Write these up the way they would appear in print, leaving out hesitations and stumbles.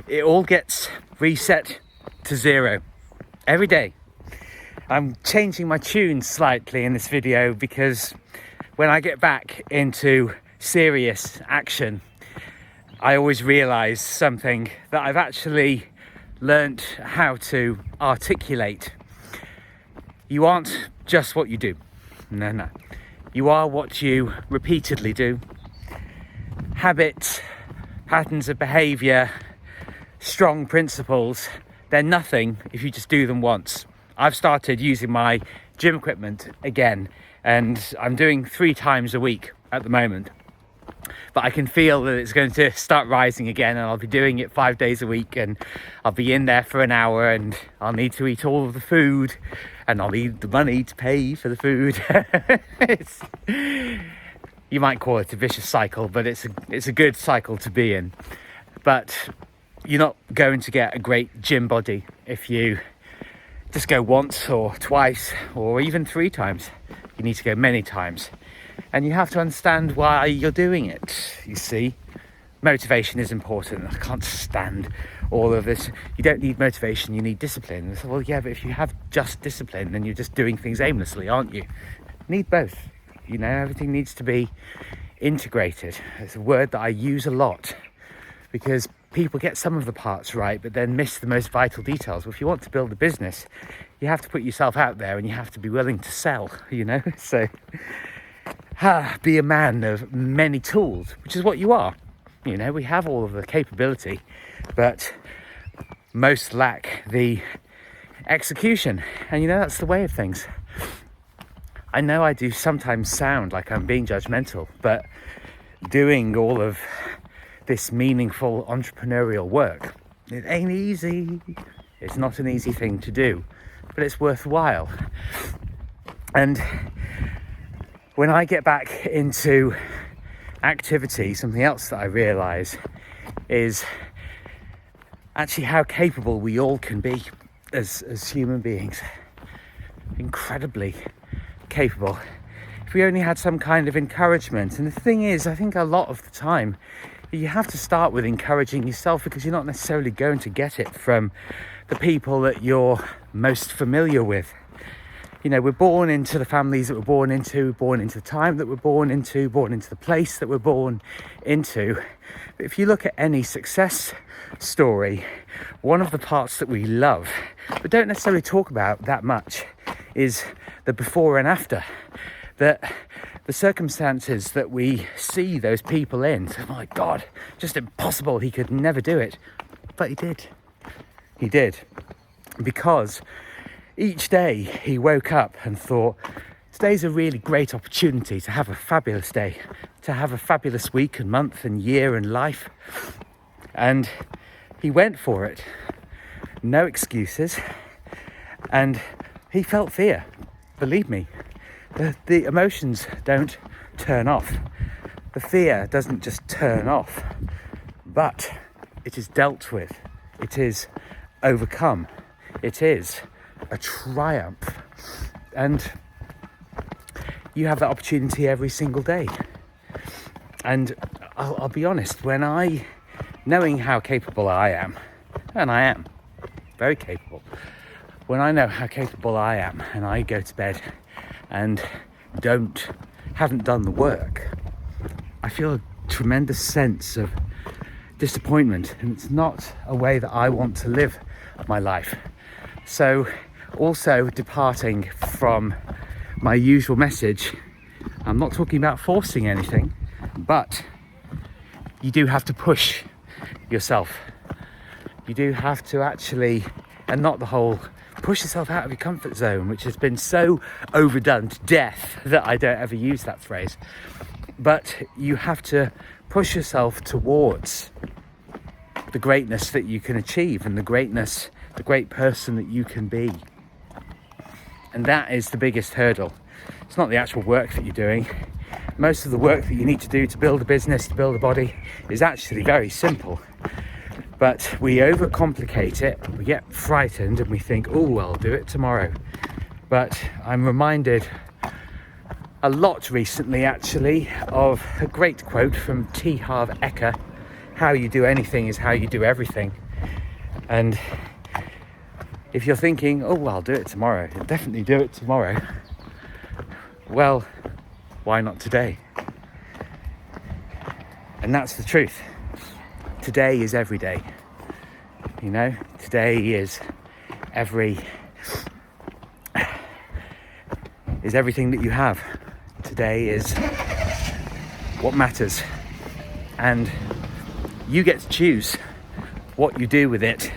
it all gets reset to zero every day. I'm changing my tune slightly in this video because when I get back into serious action, I always realize something that I've actually learnt how to articulate. You aren't just what you do. No. You are what you repeatedly do. Habits, patterns of behavior, strong principles, they're nothing if you just do them once. I've started using my gym equipment again, and I'm doing 3 times a week at the moment. But I can feel that it's going to start rising again, and I'll be doing it 5 days a week, and I'll be in there for an hour, and I'll need to eat all of the food, and I'll need the money to pay for the food. You might call it a vicious cycle, but it's a good cycle to be in. But you're not going to get a great gym body if you just go once or twice or even 3 times. You need to go many times. And you have to understand why you're doing it, you see. Motivation is important. I can't stand all of this. You don't need motivation, you need discipline. And I said, well, yeah, but if you have just discipline, then you're just doing things aimlessly, aren't you? You need both. You know, everything needs to be integrated. It's a word that I use a lot because people get some of the parts right, but then miss the most vital details. Well, if you want to build a business, you have to put yourself out there and you have to be willing to sell, you know? So, be a man of many tools, which is what you are. You know, we have all of the capability, but most lack the execution. And you know, that's the way of things. I know I do sometimes sound like I'm being judgmental, but doing all of this meaningful entrepreneurial work, it ain't easy. It's not an easy thing to do, but it's worthwhile. And when I get back into activity, something else that I realise is actually how capable we all can be as human beings. Incredibly capable. If we only had some kind of encouragement. And the thing is, I think a lot of the time you have to start with encouraging yourself, because you're not necessarily going to get it from the people that you're most familiar with. You know, we're born into the families that we're born into the time that we're born into the place that we're born into. But if you look at any success story, one of the parts that we love, but don't necessarily talk about that much, is the before and after. That the circumstances that we see those people in, oh my God, just impossible, he could never do it. But he did. He did. Because each day he woke up and thought, today's a really great opportunity to have a fabulous day, to have a fabulous week and month and year and life. And he went for it. No excuses. And he felt fear. Believe me, the emotions don't turn off. The fear doesn't just turn off, but it is dealt with. It is overcome. It is a triumph. And you have that opportunity every single day. And I'll be honest, knowing how capable I am, and I am very capable, when I know how capable I am and I go to bed and haven't done the work, I feel a tremendous sense of disappointment, and it's not a way that I want to live my life. So also departing from my usual message, I'm not talking about forcing anything, but you do have to push yourself. You do have to actually, and not the whole push yourself out of your comfort zone, which has been so overdone to death that I don't ever use that phrase. But you have to push yourself towards the greatness that you can achieve and the great person that you can be. And that is the biggest hurdle. It's not the actual work that you're doing. Most of the work that you need to do to build a business, to build a body, is actually very simple. But we overcomplicate it, we get frightened and we think, oh, I'll do it tomorrow. But I'm reminded a lot recently, actually, of a great quote from 𝐓𝐰𝐢𝐭𝐭𝐞𝐫, how you do anything is how you do everything. And if you're thinking, oh, well, I'll do it tomorrow, I'll definitely do it tomorrow, well, why not today? And that's the truth. Today is every day. You know, today is everything that you have. Today is what matters. And you get to choose what you do with it.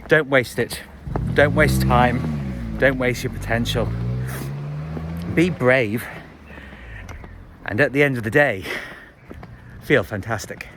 Don't waste it. Don't waste time. Don't waste your potential. Be brave. And at the end of the day, feel fantastic.